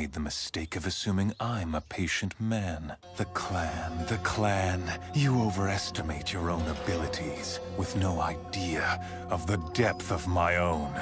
made the mistake of assuming I'm a patient man. The clan. You overestimate your own abilities with no idea of the depth of my own.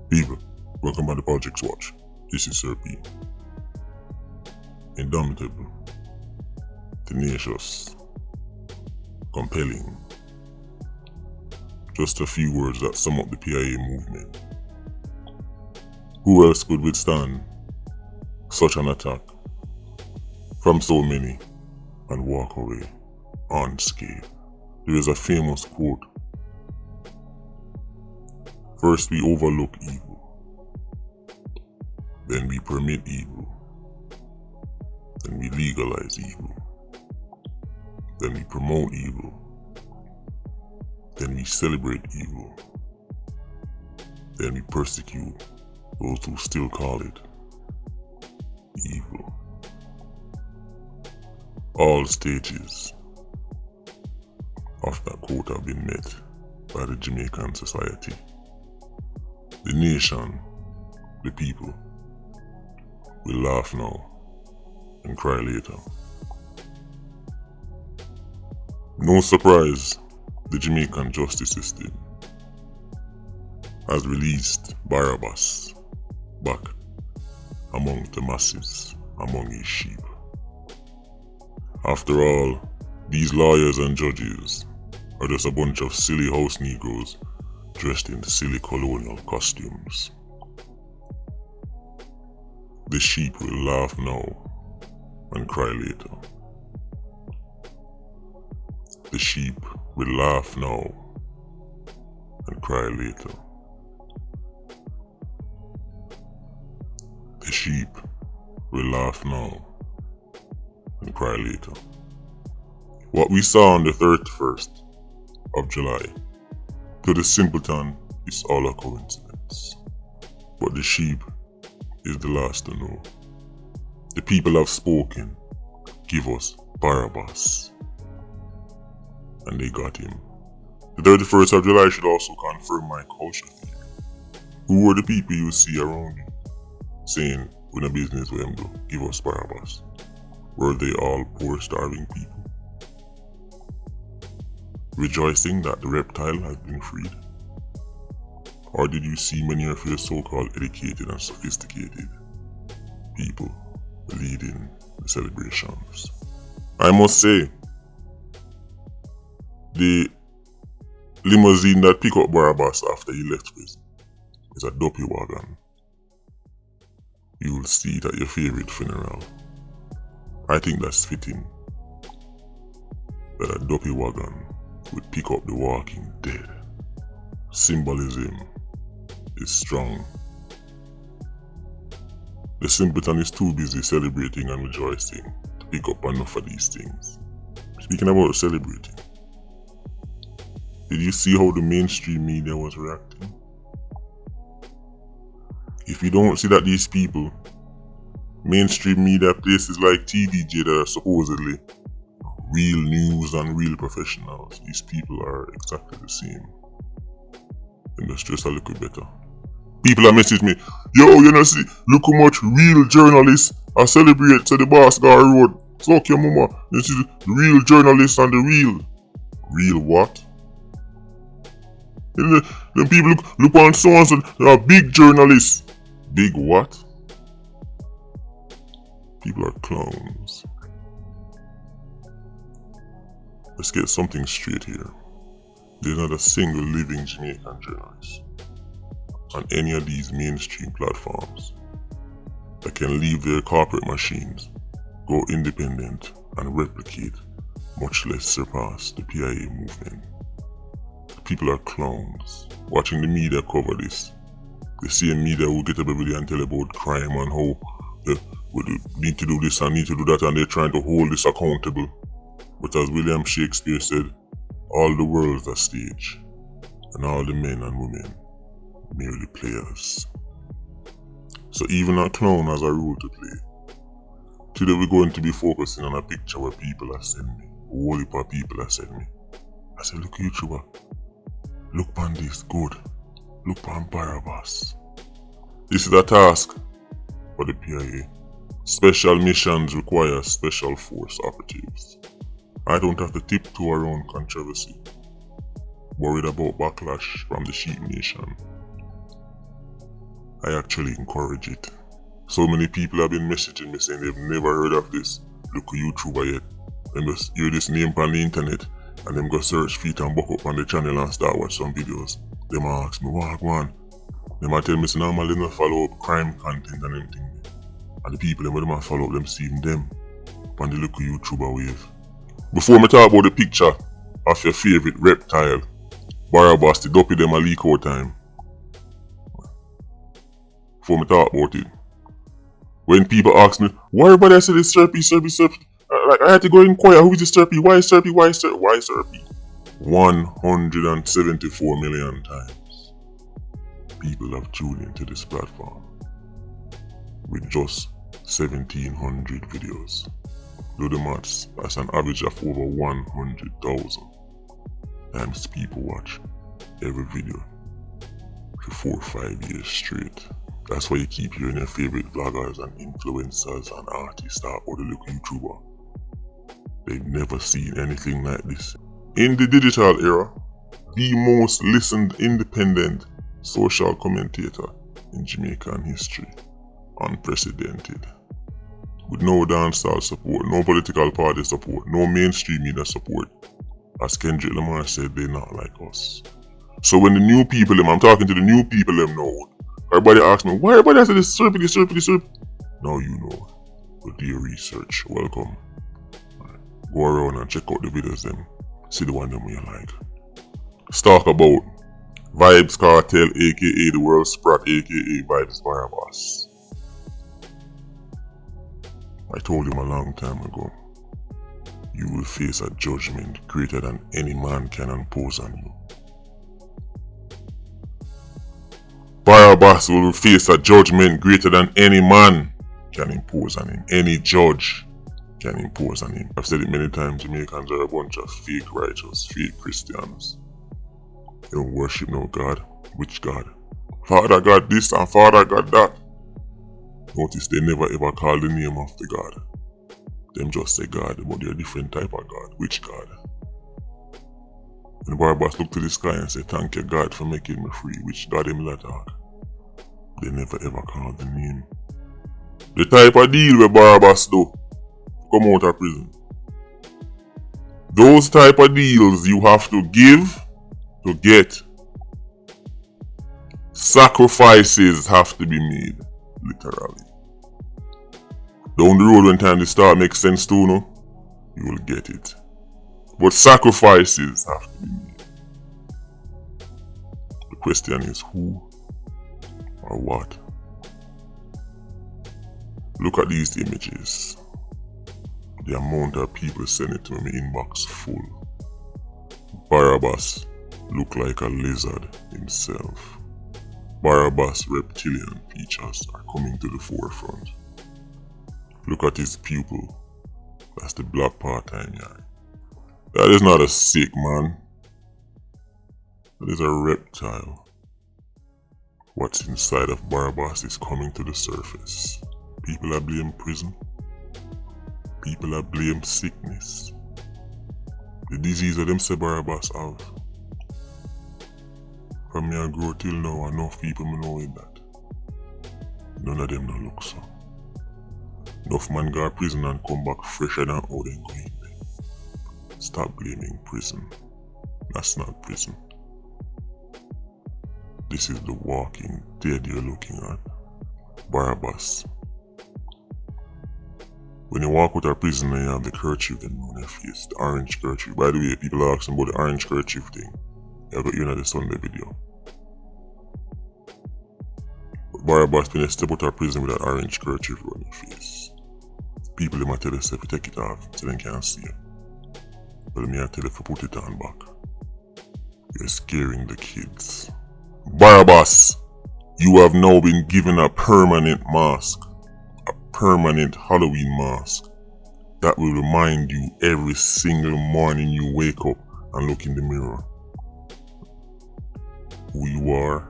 People, welcome to the Politricks Watch. This is Sir P. Indomitable, tenacious, compelling. Just a few words that sum up the PIA movement. Who else could withstand such an attack from so many and walk away unscathed? There is a famous quote: first we overlook evil, then we permit evil, then we legalize evil, then we promote evil, then we celebrate evil, then we persecute those who still call it evil. All stages of that quote have been met by the Jamaican society. The nation, the people, will laugh now and cry later. No surprise, the Jamaican justice system has released Barabas back among the masses, among his sheep. After all, these lawyers and judges are just a bunch of silly house Negroes dressed in silly colonial costumes. The sheep will laugh now and cry later. The sheep will laugh now and cry later. The sheep will laugh now and cry later. What we saw on the 31st of July, to the simpleton, is all a coincidence. But the sheep is the last to know. The people have spoken. Give us Barabas. And they got him. The 31st of July should also confirm my culture theory. Who were the people you see around you saying, "We're no business with them though, give us Barabas"? Were they all poor, starving people rejoicing that the reptile had been freed? Or did you see many of your so-called educated and sophisticated people leading the celebrations? I must say, the limousine that picked up Barabas after he left prison is a Duppy wagon. You will see it at your favorite funeral. I think that's fitting that a Duppy wagon would pick up the walking dead. Symbolism is strong. The simpleton is too busy celebrating and rejoicing to pick up enough of these things. Speaking about celebrating, did you see how the mainstream media was reacting? If you don't see that these people, mainstream media, places like TVJ that are supposedly real news and real professionals, these people are exactly the same. And just dress a little better. People that message me, "Yo, you know see, look how much real journalists are celebrate to the Basgar Road. Suck your mama. You see the real journalists and the real what? And then people look on so and so, they are big journalists. Big what? People are clowns. Let's get something straight here. There's not a single living Jamaican journalist on any of these mainstream platforms that can leave their corporate machines, go independent and replicate, much less surpass the PIA movement. People are clowns. Watching the media cover this, the same media will get up every day and tell about crime and how we need to do this and need to do that, and they're trying to hold this accountable. But as William Shakespeare said, All the world's a stage, and all the men and women merely players. So even a clown has a role to play. Today we're going to be focusing on a picture where people have sent me. A whole heap of people have sent me. I said, look YouTuber, look on this, good. Look on Barabas. This is a task for the PIA. Special missions require special force operatives. I don't have to tiptoe around controversy. Worried about backlash from the sheep nation. I actually encourage it. So many people have been messaging me saying they've never heard of this. Look a YouTuber yet. Them just hear this name on the internet and them go search feet and buck up on the channel and start watch some videos. Them ask me, what go on? Them a tell me say normally them follow up crime content and everything. And the people them follow up them seeing them on the local YouTuber wave. Before me talk about the picture of your favorite Reptile, Barabas, the Duppy them a leak out time. Before me talk about it. When people ask me, why everybody say this Serpy? Like I had to go inquire, who is this Serpy? Why Serpy? 174 million times. People have tuned into this platform with just 1,700 videos. Do the maths, that's an average of over 100,000 times people watch every video for 4 or 5 years straight. That's why you keep hearing your favorite vloggers and influencers and artists talk about the little YouTuber. They've never seen anything like this. In the digital era, the most listened independent social commentator in Jamaican history. Unprecedented. With no dancehall support, no political party support, no mainstream media support. As Kendrick Lamar said, they're not like us. So when the new people, I'm talking to the new people know, everybody asks me, why everybody has this Serpy? Now you know. But do your research. Welcome. Go around and check out the videos them. See the one them you like. Let's talk about Vybz Kartel, aka the world sprat, aka Vybz Barabas. I told him a long time ago, you will face a judgment greater than any man can impose on you. Barabas will face a judgment greater than any man can impose on him. Any judge can impose on him. I've said it many times, Jamaicans are a bunch of fake righteous, fake Christians. They don't worship no God. Which God? Father God this and Father God that. Notice they never ever call the name of the God. Them just say God, but they're a different type of God. Which God? When Barabas look to the sky and say, thank you God for making me free, which God him let talk? They never ever call the name. The type of deal where Barabas do, come out of prison. Those type of deals you have to give to get. Sacrifices have to be made, literally. Down the road when time to start makes sense too, no? You will get it. But sacrifices have to be made. The question is who or what? Look at these images. The amount of people send it to me inbox full. Barabas look like a lizard himself. Barabas reptilian features are coming to the forefront. Look at his pupil. That's the black part-time eye. That is not a sick man. That is a reptile. What's inside of Barabas is coming to the surface. People are blame prison. People are blame sickness. The disease of them say Barabas have. From me I grow till now, enough people me know with that. None of them no look so. Enough man go to prison and come back fresher than how they go in there. Stop blaming prison. That's not prison. This is the walking dead you're looking at. Barabas. When you walk with a prisoner, you have the kerchief them on their face, the orange kerchief. By the way, people are asking about the orange kerchief thing. I got you in the Sunday video. But Barabas, when you step out of prison with that orange kerchief on your face, people might tell you if you take it off so they can't see you. But me I tell you if you put it on back. You're scaring the kids. Barabas, you have now been given a permanent mask. A permanent Halloween mask that will remind you every single morning you wake up and look in the mirror who you are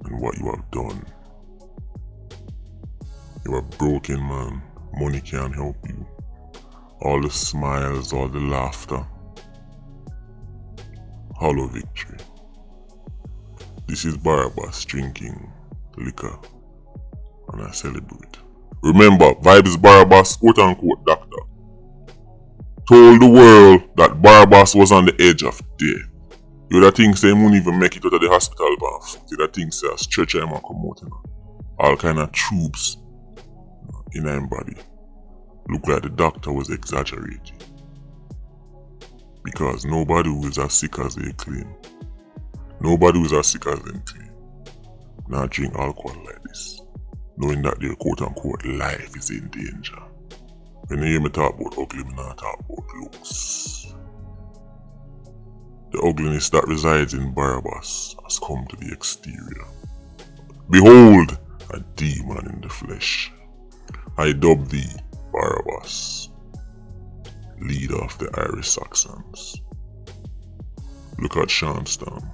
and what you have done. You're a broken man. Money can't help you. All the smiles, all the laughter. Hollow victory. This is Barabas drinking liquor and I celebrate. Remember, Vybz Barabas, quote-unquote doctor, told the world that Barabas was on the edge of death. You would think say he wouldn't even make it out of the hospital bath. You would think say a stretcher him and come out, you know. All kind of troops in his body. Look like the doctor was exaggerating. Because nobody who is as sick as they claim. Nobody who is as sick as them claim. Now drink alcohol like this, knowing that their quote-unquote life is in danger. When you hear me talk about ugly, me not talk about looks. The ugliness that resides in Barabas has come to the exterior. Behold, a demon in the flesh. I dub thee Barabas, leader of the Irish Saxons. Look at Shanstown.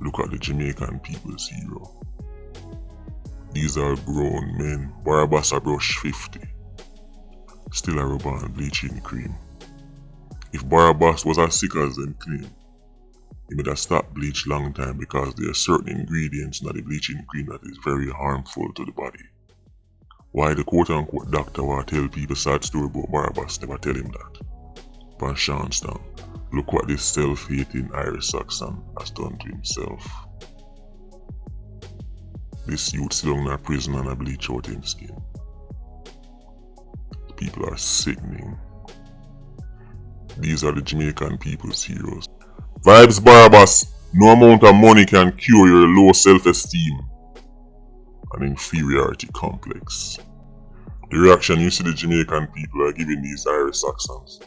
Look at the Jamaican people's hero. These are grown men. Barabas a brush 50. Still a rub on bleaching cream. If Barabas was as sick as them claim, he would have stopped bleach long time because there are certain ingredients in the bleaching cream that is very harmful to the body. Why the quote-unquote doctor want to tell people sad story about Barabas never tell him that. But Shanstown, look what this self-hating Irish Saxon has done to himself. This youth still in a prison and a bleach out him skin. The people are sickening. These are the Jamaican people's heroes. Vybz Barabas, no amount of money can cure your low self-esteem and inferiority complex. The reaction you see the Jamaican people are giving these Irish Saxons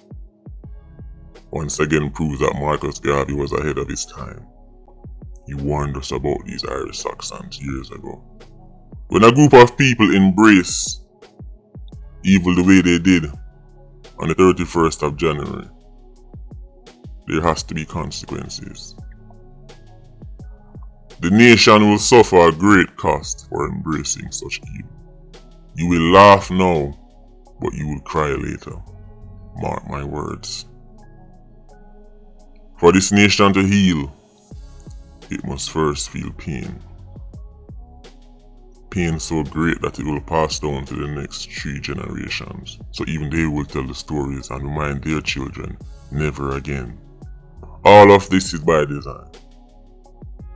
once again proves that Marcus Garvey was ahead of his time. He warned us about these Irish Saxons years ago. When a group of people embrace evil the way they did on the 31st of January, there has to be consequences. The nation will suffer a great cost for embracing such evil. You will laugh now, but you will cry later. Mark my words. For this nation to heal, it must first feel pain. Pain so great that it will pass down to the next 3 generations. So even they will tell the stories and remind their children, never again. All of this is by design.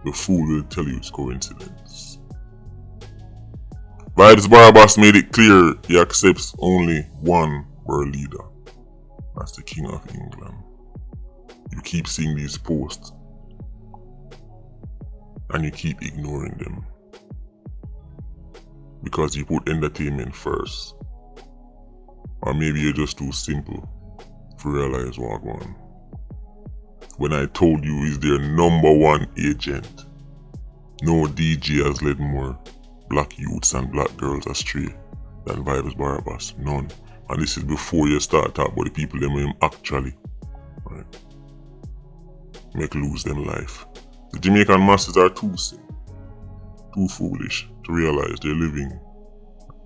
The fool will tell you it's coincidence. Vybz Barabas made it clear he accepts only one world leader. That's the King of England. You keep seeing these posts and you keep ignoring them because you put entertainment first. Or maybe you're just too simple to realize what I want. When I told you he's their #1 agent, no DJ has led more black youths and black girls astray than Vybz Barabas. None. And this is before you start talking about the people them him actually make lose them life. The Jamaican masses are too simple, too foolish to realize they're living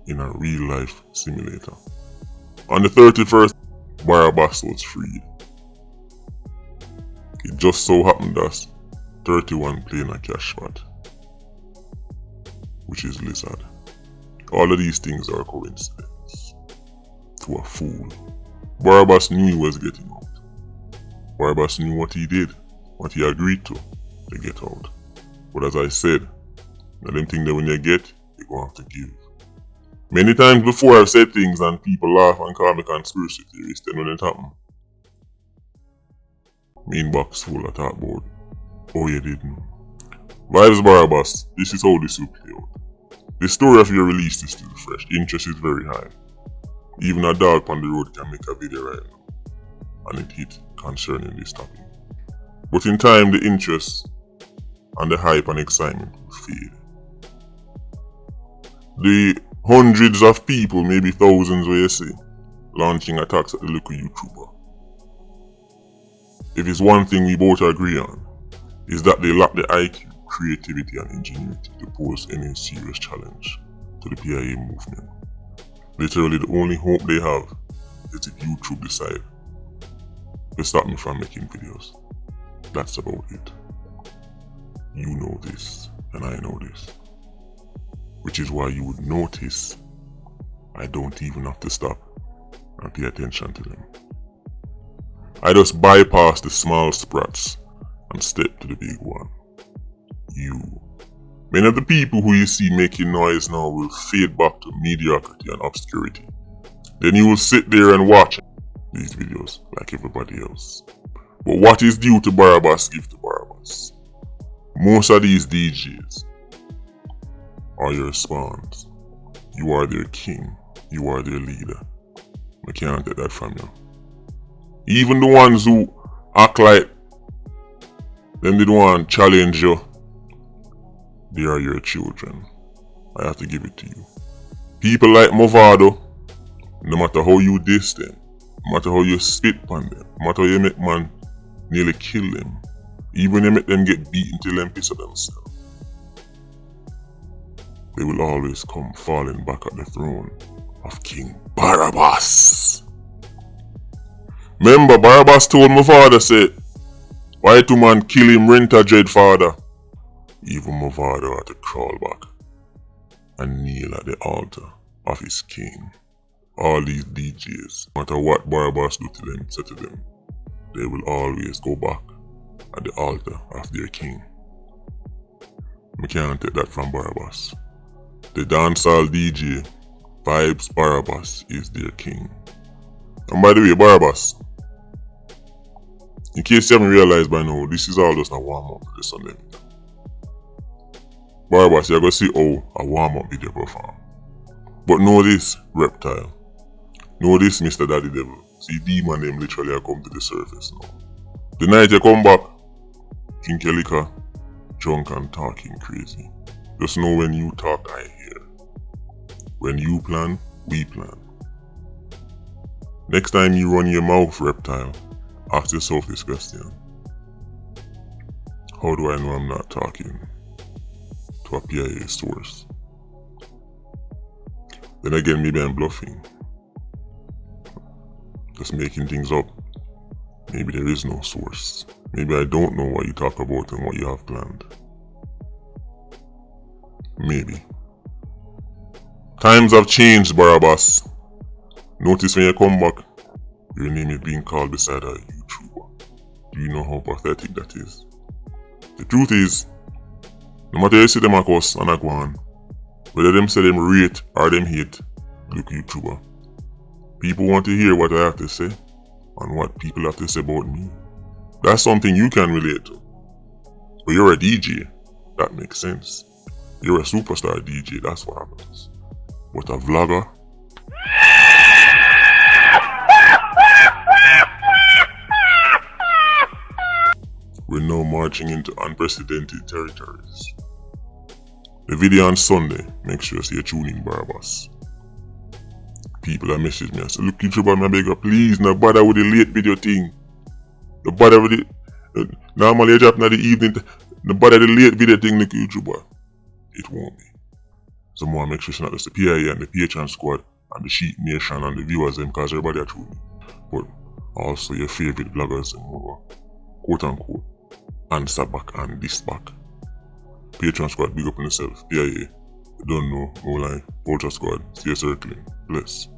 in a real life simulator. On the 31st, Barabas was freed. It just so happened that 31 playing a cash spot, which is Lizard. All of these things are coincidence to a fool. Barabas knew he was getting out. Barabas knew what he did, what he agreed to get out. But as I said, now them things that when you get, you're going to have to give. Many times before I've said things and people laugh and call me conspiracy theorist, then when it happen, my inbox full of talk about, oh you didn't know. Vybz Barabas, this is how this will play out. The story of your release is still fresh, interest is very high. Even a dog on the road can make a video right now, and it hit concerning this topic. But in time, the interest and the hype and excitement will fade. The hundreds of people, maybe thousands where you see, launching attacks at the local YouTuber. If it's one thing we both agree on, is that they lack the IQ, creativity and ingenuity to pose any serious challenge to the PIA movement. Literally the only hope they have is if YouTube decide to stop me from making videos. That's about it. You know this, and I know this. Which is why you would notice I don't even have to stop and pay attention to them. I just bypass the small sprats and step to the big one. You. Many of the people who you see making noise now will fade back to mediocrity and obscurity. Then you will sit there and watch these videos like everybody else. But what is due to Barabas, give to Barabas. Most of these DJs are your spawns. You are their king. You are their leader. I can't take that from you. Even the ones who act like them didn't want to challenge you, they are your children. I have to give it to you. People like Movado, no matter how you diss them, no matter how you spit on them, no matter how you make man nearly kill them, even you make them get beaten till them piss of themselves, they will always come falling back at the throne of King Barabas. Remember, Barabas told my father, said, why two man kill him rent a dread father? Even my father had to crawl back and kneel at the altar of his king. All these DJs, no matter what Barabas do to them, say to them, they will always go back at the altar of their king. I can't take that from Barabas. The dancehall DJ, Vybz Barabas, is their king. And by the way, Barabas, in case you haven't realized by now, this is all just a warm-up for the Sunday video. Barabas, you're going to see how a warm-up video perform. But know this, Reptile. Know this, Mr. Daddy Devil. See, demon them literally have come to the surface now. The night you come back, drink your liquor, drunk and talking crazy. Just know when you talk, I hear. When you plan, we plan. Next time you run your mouth, Reptile, ask yourself this question. How do I know I'm not talking to a PIA source? Then again, maybe I'm bluffing. Just making things up. Maybe there is no source. Maybe I don't know what you talk about and what you have planned. Maybe. Times have changed, Barabas. Notice when you come back, your name is being called beside a YouTuber. Do you know how pathetic that is? The truth is, no matter you see them at us and I go on, whether them say them rate or them hate, look YouTuber. People want to hear what I have to say and what people have to say about me. That's something you can relate to. But you're a DJ, that makes sense. You're a superstar DJ, that's what happens. But a vlogger? We're now marching into unprecedented territories. The video on Sunday, make sure you tune in, Barabas. People that message me and say, look, YouTuber, I beg you, please, no bother with the late video thing. No bother with it. Normally I drop in the evening. No bother the late video thing, look, YouTuber. It won't be. So more make sure it's not just the PIA and the Patreon squad and the Sheep Nation and the viewers them, because everybody are tuning me. But also your favorite vloggers and more, quote unquote, answer back and diss back. Patreon squad, big up on yourself. PIA, you don't know, no lie. Vulture squad, stay circling. Bless.